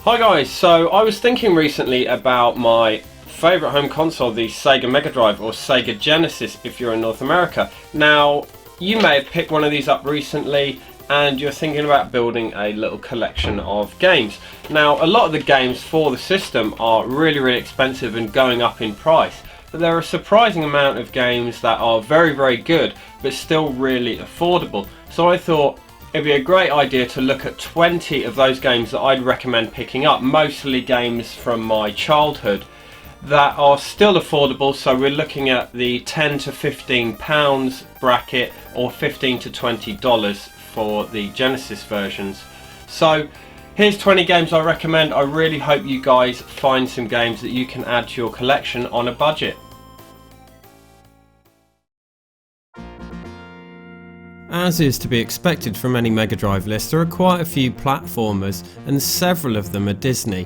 Hi guys, so I was thinking recently about my favourite home console, the Sega Mega Drive or Sega Genesis if you're in North America. Now, you may have picked one of these up recently and you're thinking about building a little collection of games. Now, a lot of the games for the system are really expensive and going up in price, but there are a surprising amount of games that are very good but still really affordable. So I thought it'd be a great idea to look at 20 of those games that I'd recommend picking up, mostly games from my childhood that are still affordable. So we're looking at the £10 to £15 bracket or $15 to $20 for the Genesis versions. So here's 20 games I recommend. I really hope you guys find some games that you can add to your collection on a budget. As is to be expected from any Mega Drive list, there are quite a few platformers and several of them are Disney.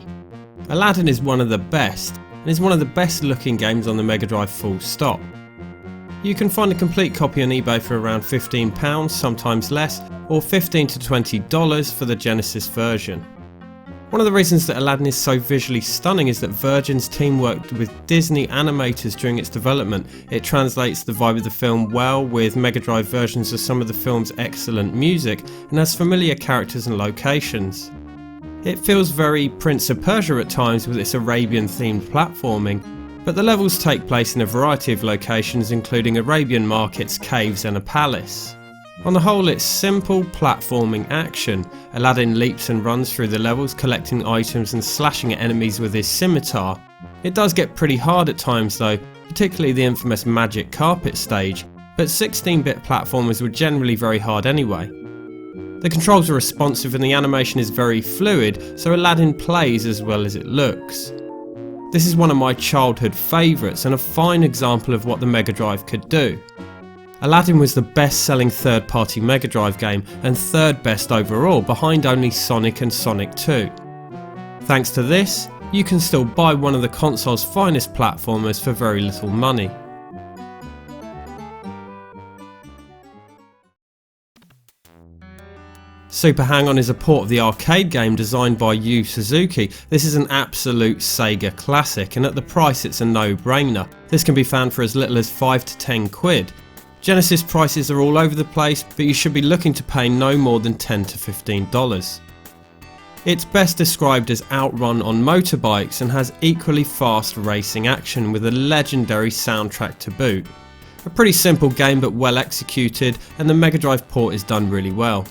Aladdin is one of the best and is one of the best looking games on the Mega Drive, full stop. You can find a complete copy on eBay for around £15, sometimes less, or $15 to $20 for the Genesis version. One of the reasons that Aladdin is so visually stunning is that Virgin's team worked with Disney animators during its development. It translates the vibe of the film well with Mega Drive versions of some of the film's excellent music and has familiar characters and locations. It feels very Prince of Persia at times with its Arabian themed platforming, but the levels take place in a variety of locations including Arabian markets, caves and a palace. On the whole, it's simple platforming action. Aladdin leaps and runs through the levels, collecting items and slashing at enemies with his scimitar. It does get pretty hard at times though, particularly the infamous magic carpet stage, but 16-bit platformers were generally very hard anyway. The controls are responsive and the animation is very fluid, so Aladdin plays as well as it looks. This is one of my childhood favourites and a fine example of what the Mega Drive could do. Aladdin was the best-selling third-party Mega Drive game and third best overall, behind only Sonic and Sonic 2. Thanks to this, you can still buy one of the console's finest platformers for very little money. Super Hang-On is a port of the arcade game designed by Yu Suzuki. This is an absolute Sega classic and at the price it's a no-brainer. This can be found for as little as 5 to 10 quid. Genesis prices are all over the place, but you should be looking to pay no more than $10 to $15. It's best described as outrun on motorbikes and has equally fast racing action with a legendary soundtrack to boot. A pretty simple game but well executed, and the Mega Drive port is done really well.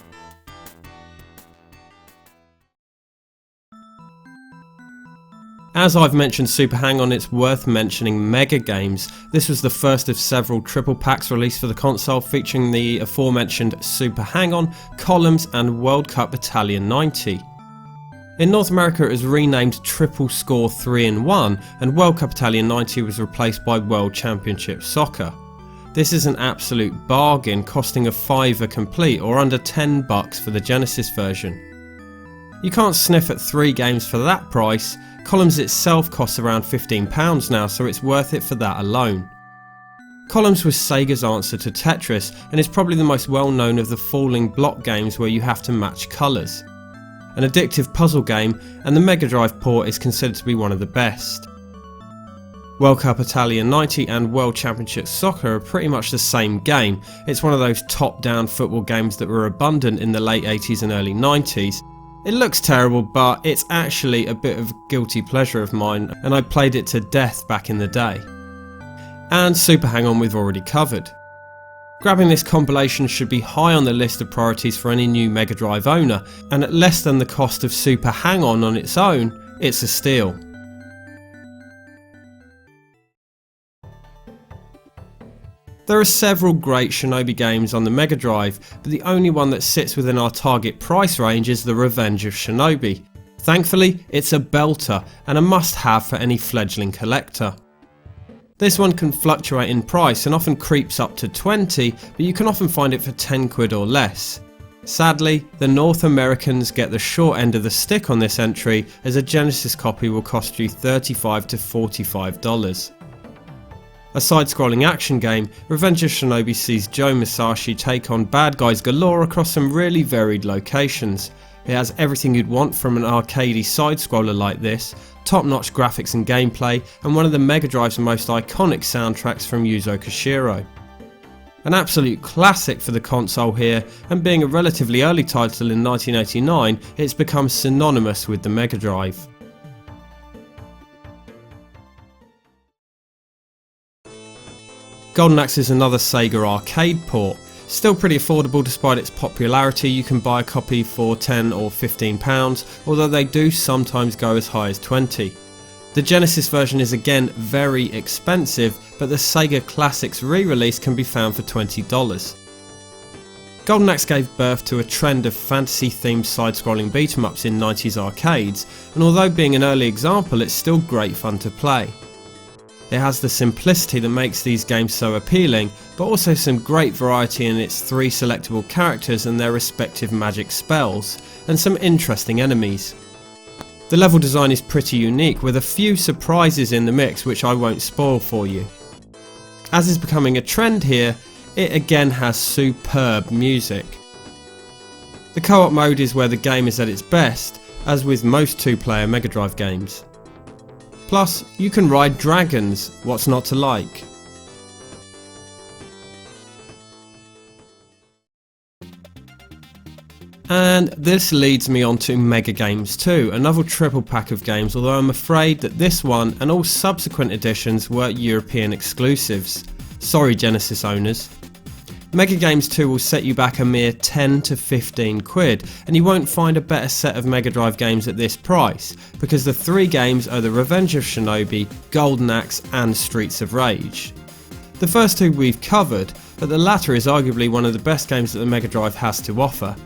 As I've mentioned Super Hang-On, it's worth mentioning Mega Games. This was the first of several triple packs released for the console featuring the aforementioned Super Hang-On, Columns and World Cup Italia 90. In North America it was renamed Triple Score 3-in-1 and World Cup Italia 90 was replaced by World Championship Soccer. This is an absolute bargain, costing a $5 complete or under $10 for the Genesis version. You can't sniff at 3 games for that price. Columns itself costs around £15 now, so it's worth it for that alone. Columns was Sega's answer to Tetris and is probably the most well known of the falling block games where you have to match colours. An addictive puzzle game, and the Mega Drive port is considered to be one of the best. World Cup Italia 90 and World Championship Soccer are pretty much the same game. It's one of those top-down football games that were abundant in the late 80s and early 90s. It looks terrible, but it's actually a bit of a guilty pleasure of mine and I played it to death back in the day. And Super Hang-On we've already covered. Grabbing this compilation should be high on the list of priorities for any new Mega Drive owner, and at less than the cost of Super Hang-On on its own, it's a steal. There are several great Shinobi games on the Mega Drive, but the only one that sits within our target price range is The Revenge of Shinobi. Thankfully, it's a belter and a must-have for any fledgling collector. This one can fluctuate in price and often creeps up to 20, but you can often find it for 10 quid or less. Sadly, the North Americans get the short end of the stick on this entry, as a Genesis copy will cost you $35 to $45. A side-scrolling action game, Revenge of Shinobi sees Joe Musashi take on bad guys galore across some really varied locations. It has everything you'd want from an arcadey side-scroller like this, top-notch graphics and gameplay, and one of the Mega Drive's most iconic soundtracks from Yuzo Koshiro. An absolute classic for the console here, and being a relatively early title in 1989, it's become synonymous with the Mega Drive. Golden Axe is another Sega arcade port. Still pretty affordable despite its popularity. You can buy a copy for £10 or £15, although they do sometimes go as high as £20. The Genesis version is again very expensive, but the Sega Classics re-release can be found for $20. Golden Axe gave birth to a trend of fantasy-themed side-scrolling beat-em-ups in 90s arcades, and although being an early example, it's still great fun to play. It has the simplicity that makes these games so appealing, but also some great variety in its 3 selectable characters and their respective magic spells, and some interesting enemies. The level design is pretty unique, with a few surprises in the mix which I won't spoil for you. As is becoming a trend here, it again has superb music. The co-op mode is where the game is at its best, as with most 2-player Mega Drive games. Plus, you can ride dragons, what's not to like? And this leads me on to Mega Games 2, another triple pack of games, although I'm afraid that this one and all subsequent editions were European exclusives. Sorry Genesis owners. Mega Games 2 will set you back a mere 10 to 15 quid, and you won't find a better set of Mega Drive games at this price, because the 3 games are The Revenge of Shinobi, Golden Axe and Streets of Rage. The first 2 we've covered, but the latter is arguably one of the best games that the Mega Drive has to offer.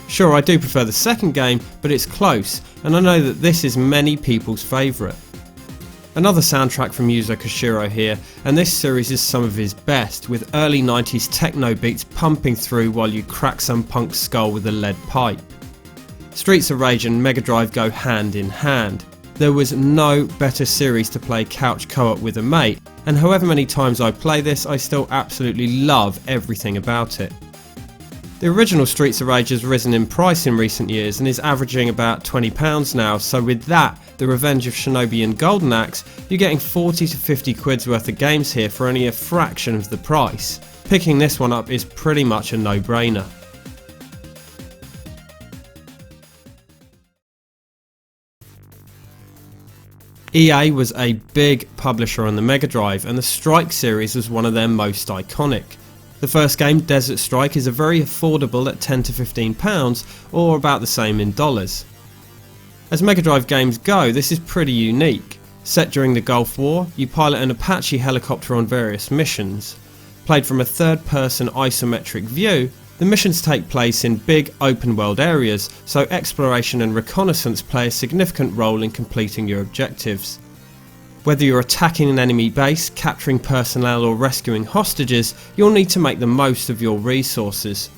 Sure, I do prefer the second game, but it's close, and I know that this is many people's favourite. Another soundtrack from Yuzo Koshiro here, and this series is some of his best, with early 90s techno beats pumping through while you crack some punk's skull with a lead pipe. Streets of Rage and Mega Drive go hand in hand. There was no better series to play couch co-op with a mate, and however many times I play this, I still absolutely love everything about it. The original Streets of Rage has risen in price in recent years and is averaging about £20 now, so with that, The Revenge of Shinobi and Golden Axe, you're getting 40 to 50 quid's worth of games here for only a fraction of the price. Picking this one up is pretty much a no-brainer. EA was a big publisher on the Mega Drive, and the Strike series was one of their most iconic. The first game, Desert Strike, is a very affordable at £10 to £15, or about the same in dollars. As Mega Drive games go, this is pretty unique. Set during the Gulf War, you pilot an Apache helicopter on various missions. Played from a third-person isometric view, the missions take place in big open-world areas, so exploration and reconnaissance play a significant role in completing your objectives. Whether you're attacking an enemy base, capturing personnel or rescuing hostages, you'll need to make the most of your resources.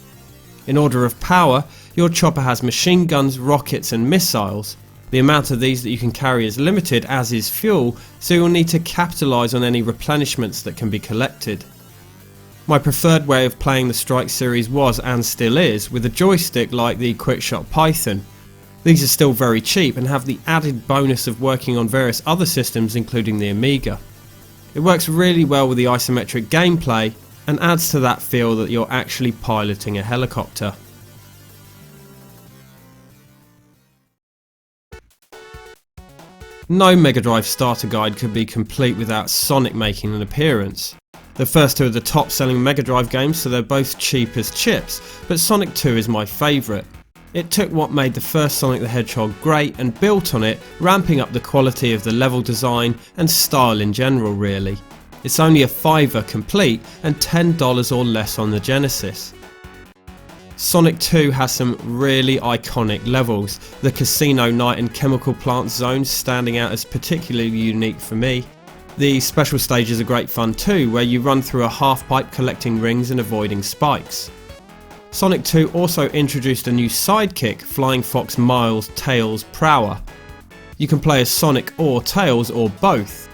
In order of power, your chopper has machine guns, rockets and missiles. The amount of these that you can carry is limited, as is fuel, so you'll need to capitalise on any replenishments that can be collected. My preferred way of playing the Strike series was, and still is, with a joystick like the Quackshot Python. These are still very cheap and have the added bonus of working on various other systems including the Amiga. It works really well with the isometric gameplay and adds to that feel that you're actually piloting a helicopter. No Mega Drive starter guide could be complete without Sonic making an appearance. The first 2 are the top selling Mega Drive games, so they're both cheap as chips, but Sonic 2 is my favourite. It took what made the first Sonic the Hedgehog great and built on it, ramping up the quality of the level design and style in general really. It's only a $5 complete and $10 or less on the Genesis. Sonic 2 has some really iconic levels, the Casino Night and Chemical Plant zones standing out as particularly unique for me. The special stages are great fun too, where you run through a half pipe collecting rings and avoiding spikes. Sonic 2 also introduced a new sidekick, Flying Fox Miles Tails Prower. You can play as Sonic or Tails, or both.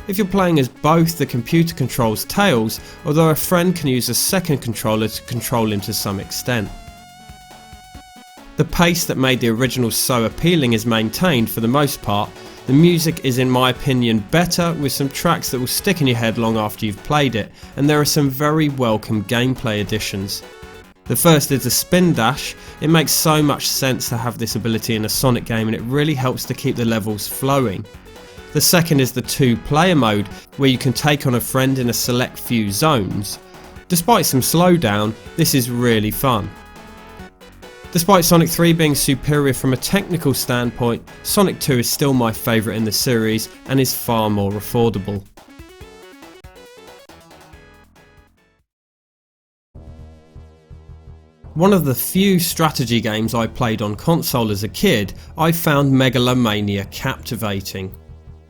If you're playing as both, the computer controls Tails, although a friend can use a second controller to control him to some extent. The pace that made the originals so appealing is maintained for the most part. The music is in my opinion better, with some tracks that will stick in your head long after you've played it, and there are some very welcome gameplay additions. The first is the spin dash. It makes so much sense to have this ability in a Sonic game, and it really helps to keep the levels flowing. The second is the 2-player mode, where you can take on a friend in a select few zones. Despite some slowdown, this is really fun. Despite Sonic 3 being superior from a technical standpoint, Sonic 2 is still my favourite in the series and is far more affordable. One of the few strategy games I played on console as a kid, I found Mega-lo-mania captivating.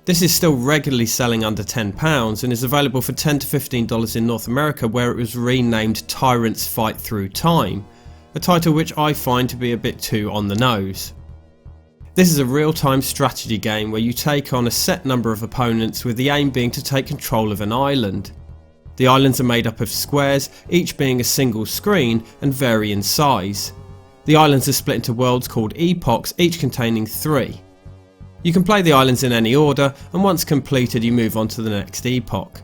This is still regularly selling under £10 and is available for $10 to $15 in North America, where it was renamed Tyrant's Fight Through Time, a title which I find to be a bit too on the nose. This is a real-time strategy game where you take on a set number of opponents, with the aim being to take control of an island. The islands are made up of squares, each being a single screen, and vary in size. The islands are split into worlds called epochs, each containing 3. You can play the islands in any order, and once completed you move on to the next epoch.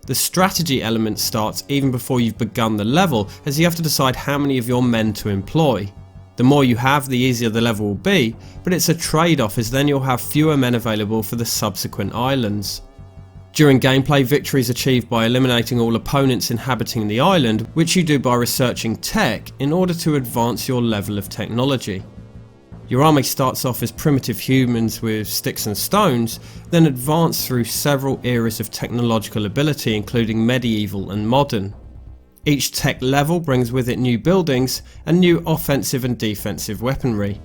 The strategy element starts even before you've begun the level, as you have to decide how many of your men to employ. The more you have, the easier the level will be, but it's a trade-off, as then you'll have fewer men available for the subsequent islands. During gameplay, victory is achieved by eliminating all opponents inhabiting the island, which you do by researching tech in order to advance your level of technology. Your army starts off as primitive humans with sticks and stones, then advance through several eras of technological ability, including medieval and modern. Each tech level brings with it new buildings and new offensive and defensive weaponry.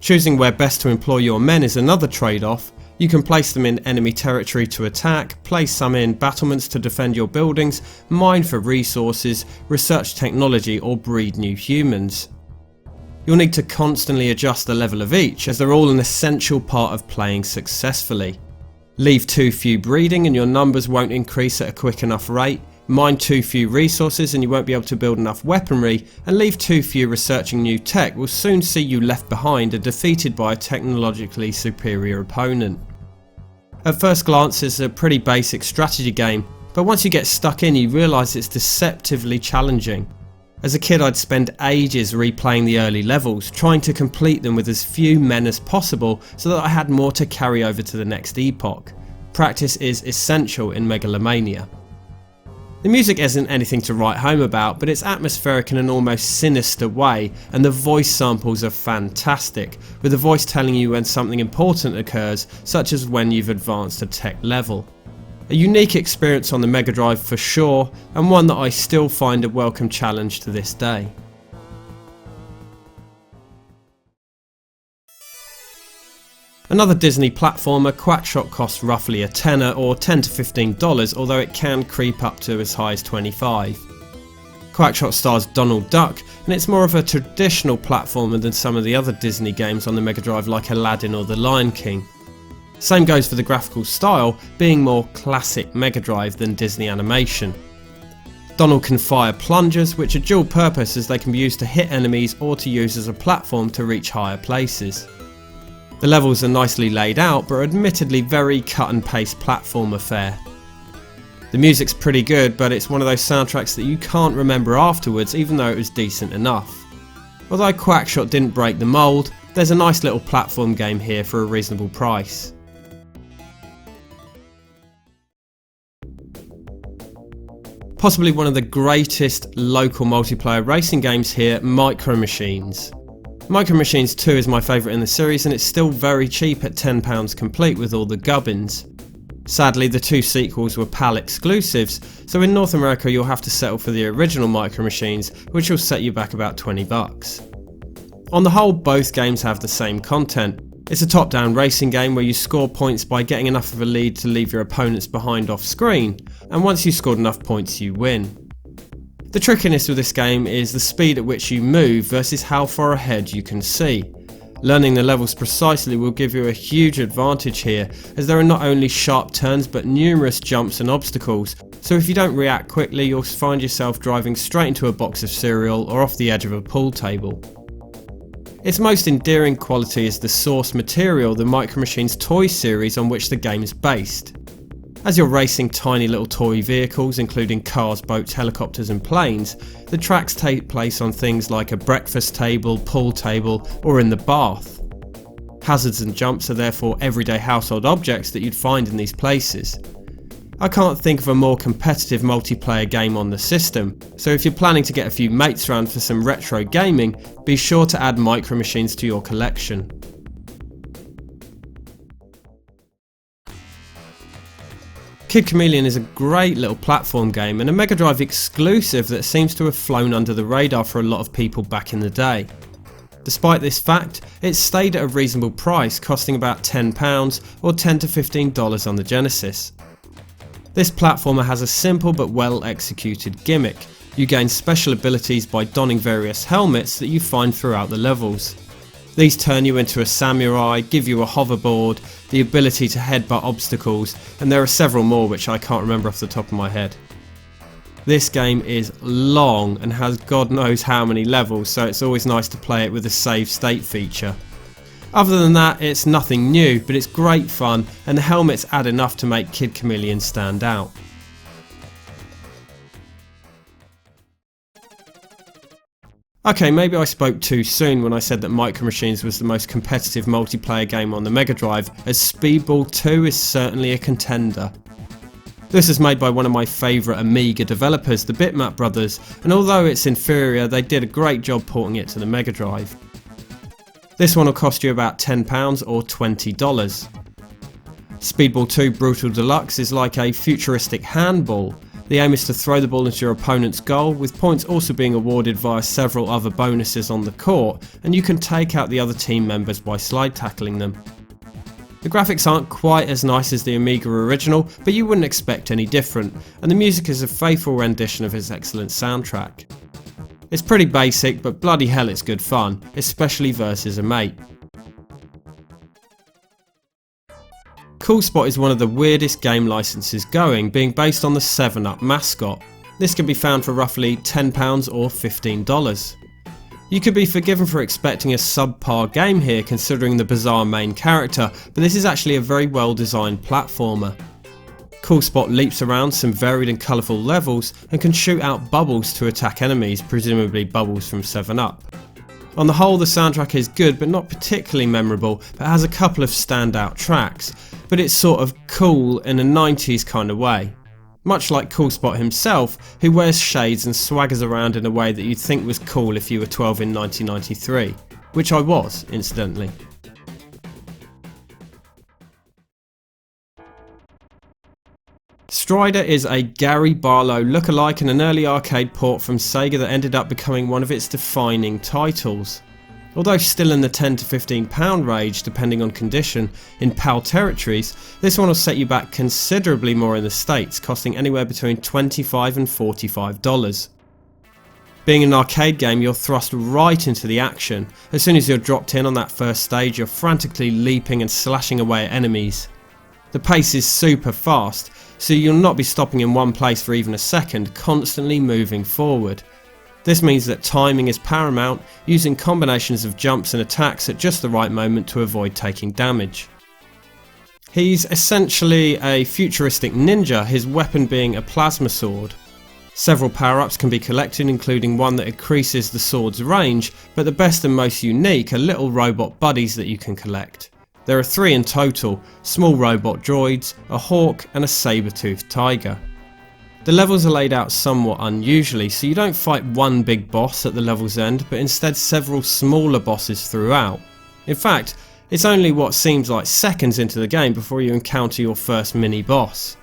Choosing where best to employ your men is another trade-off. You can place them in enemy territory to attack, place some in battlements to defend your buildings, mine for resources, research technology, or breed new humans. You'll need to constantly adjust the level of each, as they're all an essential part of playing successfully. Leave too few breeding and your numbers won't increase at a quick enough rate, mine too few resources and you won't be able to build enough weaponry, and leave too few researching new tech will soon see you left behind and defeated by a technologically superior opponent. At first glance it's a pretty basic strategy game, but once you get stuck in you realise it's deceptively challenging. As a kid I'd spend ages replaying the early levels, trying to complete them with as few men as possible so that I had more to carry over to the next epoch. Practice is essential in Mega-lo-mania. The music isn't anything to write home about, but it's atmospheric in an almost sinister way, and the voice samples are fantastic, with the voice telling you when something important occurs, such as when you've advanced a tech level. A unique experience on the Mega Drive for sure, and one that I still find a welcome challenge to this day. Another Disney platformer, Quackshot, costs roughly a tenner or $10 to $15, although it can creep up to as high as $25. Quackshot stars Donald Duck, and it's more of a traditional platformer than some of the other Disney games on the Mega Drive like Aladdin or The Lion King. Same goes for the graphical style, being more classic Mega Drive than Disney animation. Donald can fire plungers, which are dual purpose as they can be used to hit enemies or to use as a platform to reach higher places. The levels are nicely laid out, but are admittedly very cut and paste platform affair. The music's pretty good, but it's one of those soundtracks that you can't remember afterwards, even though it was decent enough. Although Quackshot didn't break the mould, there's a nice little platform game here for a reasonable price. Possibly one of the greatest local multiplayer racing games here, Micro Machines. Micro Machines 2 is my favourite in the series, and it's still very cheap at £10 complete with all the gubbins. Sadly, the 2 sequels were PAL exclusives, so in North America you'll have to settle for the original Micro Machines, which will set you back about $20. On the whole, both games have the same content. It's a top-down racing game where you score points by getting enough of a lead to leave your opponents behind off screen, and once you've scored enough points you win. The trickiness with this game is the speed at which you move versus how far ahead you can see. Learning the levels precisely will give you a huge advantage here, as there are not only sharp turns but numerous jumps and obstacles, so if you don't react quickly you'll find yourself driving straight into a box of cereal or off the edge of a pool table. Its most endearing quality is the source material, the Micro Machines toy series on which the game is based. As you're racing tiny little toy vehicles, including cars, boats, helicopters and planes, the tracks take place on things like a breakfast table, pool table, or in the bath. Hazards and jumps are therefore everyday household objects that you'd find in these places. I can't think of a more competitive multiplayer game on the system, so if you're planning to get a few mates round for some retro gaming, be sure to add Micro Machines to your collection. Kid Chameleon is a great little platform game and a Mega Drive exclusive that seems to have flown under the radar for a lot of people back in the day. Despite this fact, it stayed at a reasonable price, costing about £10 or $10 to $15 on the Genesis. This platformer has a simple but well executed gimmick. You gain special abilities by donning various helmets that you find throughout the levels. These turn you into a samurai, give you a hoverboard, the ability to headbutt obstacles, and there are several more which I can't remember off the top of my head. This game is long and has God knows how many levels, so it's always nice to play it with a save state feature. Other than that, it's nothing new, but it's great fun and the helmets add enough to make Kid Chameleon stand out. Okay, maybe I spoke too soon when I said that Micro Machines was the most competitive multiplayer game on the Mega Drive, as Speedball 2 is certainly a contender. This is made by one of my favourite Amiga developers, the Bitmap brothers, and although it's inferior, they did a great job porting it to the Mega Drive. This one will cost you about £10 or $20. Speedball 2 Brutal Deluxe is like a futuristic handball. The aim is to throw the ball into your opponent's goal, with points also being awarded via several other bonuses on the court, and you can take out the other team members by slide tackling them. The graphics aren't quite as nice as the Amiga original, but you wouldn't expect any different, and the music is a faithful rendition of its excellent soundtrack. It's pretty basic, but bloody hell it's good fun, especially versus a mate. Cool Spot is one of the weirdest game licenses going, being based on the 7-Up mascot. This can be found for roughly £10 or $15. You could be forgiven for expecting a subpar game here considering the bizarre main character, but this is actually a very well designed platformer. Cool Spot leaps around some varied and colourful levels and can shoot out bubbles to attack enemies, presumably bubbles from 7-Up. On the whole, the soundtrack is good but not particularly memorable, but has a couple of standout tracks, but it's sort of cool in a 90s kind of way. Much like Cool Spot himself, who wears shades and swaggers around in a way that you'd think was cool if you were 12 in 1993, which I was, incidentally. Strider is a Gary Barlow lookalike and an early arcade port from Sega that ended up becoming one of its defining titles. Although still in the £10 to £15 range depending on condition in PAL territories, this one will set you back considerably more in the States, costing anywhere between $25 and $45. Being an arcade game, you're thrust right into the action. As soon as you're dropped in on that first stage, you're frantically leaping and slashing away at enemies. The pace is super fast, so you'll not be stopping in one place for even a second, constantly moving forward. This means that timing is paramount, using combinations of jumps and attacks at just the right moment to avoid taking damage. He's essentially a futuristic ninja, his weapon being a plasma sword. Several power-ups can be collected, including one that increases the sword's range, but the best and most unique are little robot buddies that you can collect. There are 3 in total: small robot droids, a hawk and a saber-toothed tiger. The levels are laid out somewhat unusually, so you don't fight one big boss at the level's end, but instead several smaller bosses throughout. In fact, it's only what seems like seconds into the game before you encounter your first mini-boss.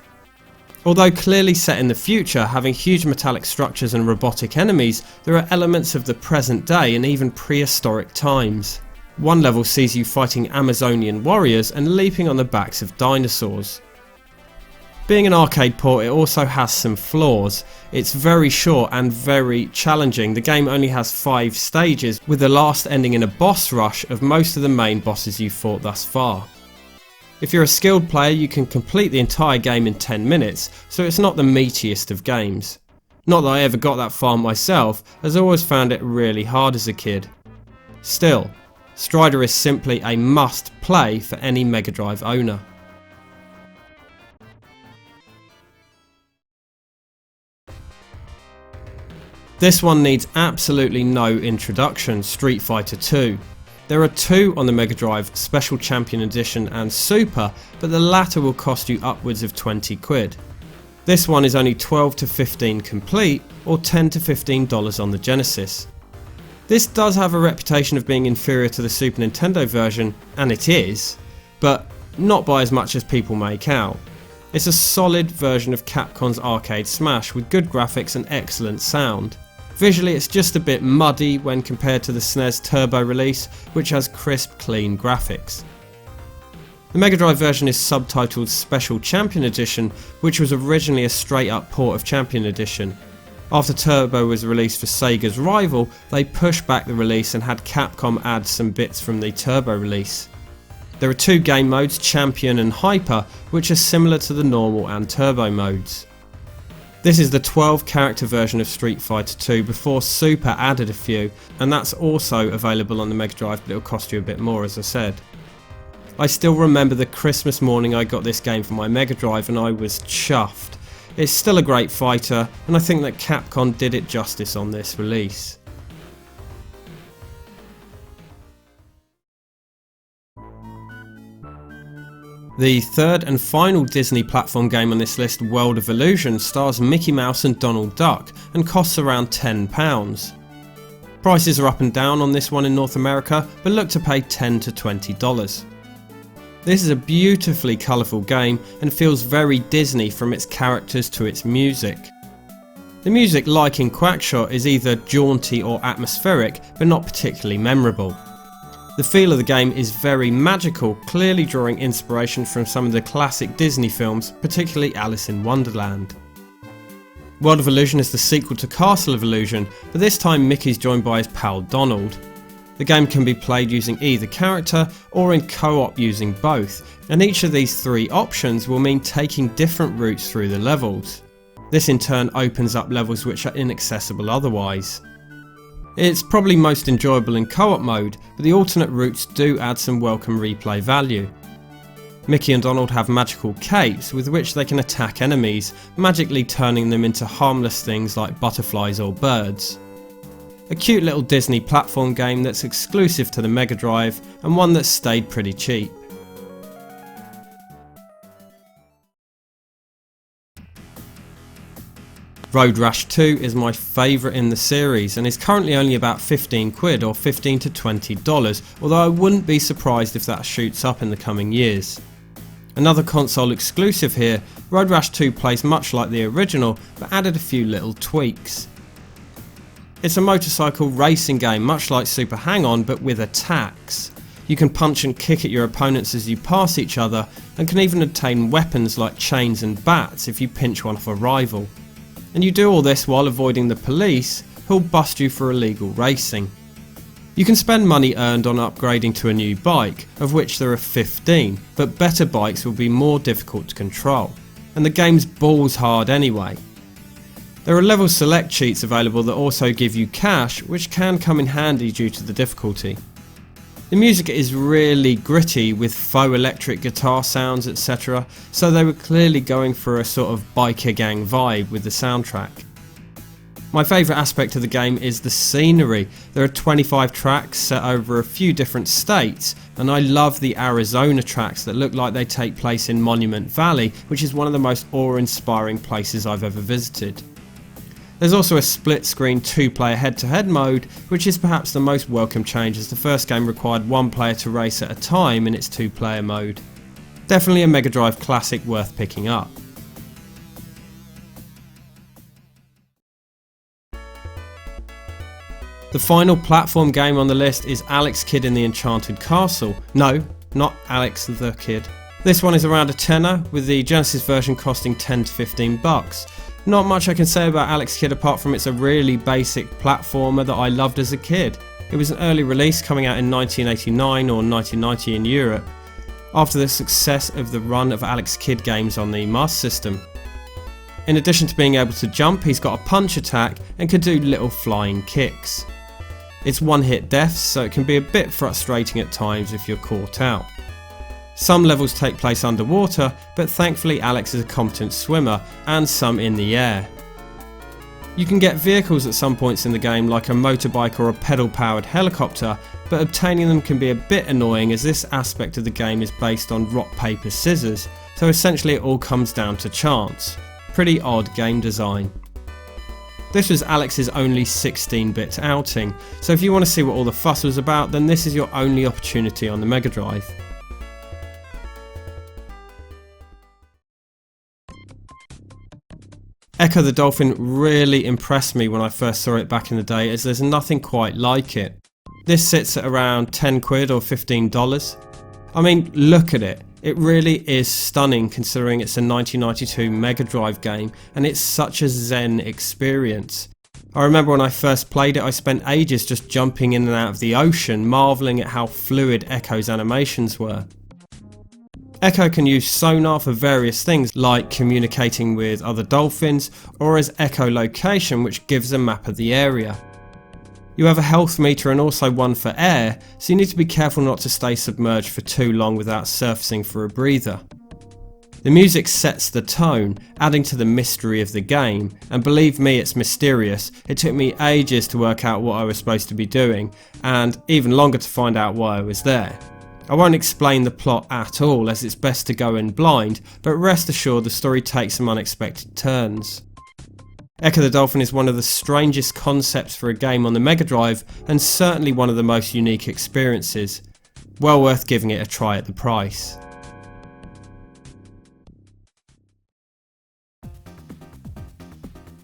Although clearly set in the future, having huge metallic structures and robotic enemies, there are elements of the present day and even prehistoric times. One level sees you fighting Amazonian warriors and leaping on the backs of dinosaurs. Being an arcade port, it also has some flaws. It's very short and very challenging. The game only has 5 stages, with the last ending in a boss rush of most of the main bosses you've fought thus far. If you're a skilled player, you can complete the entire game in 10 minutes, so it's not the meatiest of games. Not that I ever got that far myself, as I always found it really hard as a kid. Still, STRIHE is simply a must play for any Mega Drive owner. This one needs absolutely no introduction, Street Fighter 2. There are two on the Mega Drive, Special Champion Edition and Super, but the latter will cost you upwards of 20 quid. This one is only 12 to 15 complete, or $10 to $15 on the Genesis. This does have a reputation of being inferior to the Super Nintendo version, and it is, but not by as much as people make out. It's a solid version of Capcom's arcade smash with good graphics and excellent sound. Visually it's just a bit muddy when compared to the SNES Turbo release, which has crisp, clean graphics. The Mega Drive version is subtitled Special Champion Edition, which was originally a straight up port of Champion Edition. After Turbo was released for Sega's rival, they pushed back the release and had Capcom add some bits from the Turbo release. There are two game modes, Champion and Hyper, which are similar to the normal and Turbo modes. This is the 12 character version of Street Fighter 2 before Super added a few, and that's also available on the Mega Drive, but it'll cost you a bit more, as I said. I still remember the Christmas morning I got this game for my Mega Drive and I was chuffed. It's still a great fighter, and I think that Capcom did it justice on this release. The third and final Disney platform game on this list, World of Illusion, stars Mickey Mouse and Donald Duck and costs around £10. Prices are up and down on this one in North America, but look to pay $10 to $20. This is a beautifully colourful game and feels very Disney from its characters to its music. The music, like in Quackshot, is either jaunty or atmospheric, but not particularly memorable. The feel of the game is very magical, clearly drawing inspiration from some of the classic Disney films, particularly Alice in Wonderland. World of Illusion is the sequel to Castle of Illusion, but this time Mickey's joined by his pal Donald. The game can be played using either character or in co-op using both, and each of these three options will mean taking different routes through the levels. This in turn opens up levels which are inaccessible otherwise. It's probably most enjoyable in co-op mode, but the alternate routes do add some welcome replay value. Mickey and Donald have magical capes with which they can attack enemies, magically turning them into harmless things like butterflies or birds. A cute little Disney platform game that's exclusive to the Mega Drive and one that stayed pretty cheap. Road Rash 2 is my favourite in the series and is currently only about 15 quid or $15 to $20, although I wouldn't be surprised if that shoots up in the coming years. Another console exclusive here, Road Rash 2 plays much like the original but added a few little tweaks. It's a motorcycle racing game much like Super Hang-On but with attacks. You can punch and kick at your opponents as you pass each other and can even obtain weapons like chains and bats if you pinch one off a rival. And you do all this while avoiding the police who'll bust you for illegal racing. You can spend money earned on upgrading to a new bike, of which there are 15, but better bikes will be more difficult to control, and the game's balls hard anyway. There are level select cheats available that also give you cash, which can come in handy due to the difficulty. The music is really gritty with faux electric guitar sounds, etc, so they were clearly going for a sort of biker gang vibe with the soundtrack. My favourite aspect of the game is the scenery. There are 25 tracks set over a few different states, and I love the Arizona tracks that look like they take place in Monument Valley, which is one of the most awe-inspiring places I've ever visited. There's also a split screen 2-player head-to-head mode, which is perhaps the most welcome change as the first game required one player to race at a time in its 2-player mode. Definitely a Mega Drive classic worth picking up. The final platform game on the list is Alex Kidd in the Enchanted Castle. No, not Alex the Kid. This one is around a tenner, with the Genesis version costing 10 to 15 bucks. Not much I can say about Alex Kidd apart from it's a really basic platformer that I loved as a kid. It was an early release coming out in 1989 or 1990 in Europe, after the success of the run of Alex Kidd games on the Master System. In addition to being able to jump, he's got a punch attack and can do little flying kicks. It's one-hit deaths, so it can be a bit frustrating at times if you're caught out. Some levels take place underwater, but thankfully Alex is a competent swimmer, and some in the air. You can get vehicles at some points in the game like a motorbike or a pedal-powered helicopter, but obtaining them can be a bit annoying as this aspect of the game is based on rock, paper, scissors, so essentially it all comes down to chance. Pretty odd game design. This was Alex's only 16-bit outing, so if you want to see what all the fuss was about, then this is your only opportunity on the Mega Drive. Ecco the Dolphin really impressed me when I first saw it back in the day, as there's nothing quite like it. This sits at around 10 quid or $15. I mean, look at it. It really is stunning considering it's a 1992 Mega Drive game and it's such a zen experience. I remember when I first played it, I spent ages just jumping in and out of the ocean, marvelling at how fluid Ecco's animations were. Ecco can use sonar for various things like communicating with other dolphins, or as echolocation, which gives a map of the area. You have a health meter and also one for air, so you need to be careful not to stay submerged for too long without surfacing for a breather. The music sets the tone, adding to the mystery of the game, and believe me, it's mysterious. It took me ages to work out what I was supposed to be doing, and even longer to find out why I was there. I won't explain the plot at all, as it's best to go in blind, but rest assured the story takes some unexpected turns. Ecco the Dolphin is one of the strangest concepts for a game on the Mega Drive, and certainly one of the most unique experiences. Well worth giving it a try at the price.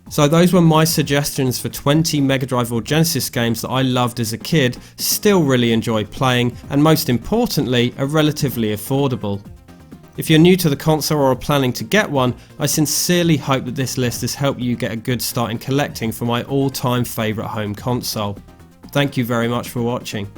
So those were my suggestions for 20 Mega Drive or Genesis games that I loved as a kid, still really enjoy playing, and most importantly, are relatively affordable. If you're new to the console or are planning to get one, I sincerely hope that this list has helped you get a good start in collecting for my all-time favourite home console. Thank you very much for watching.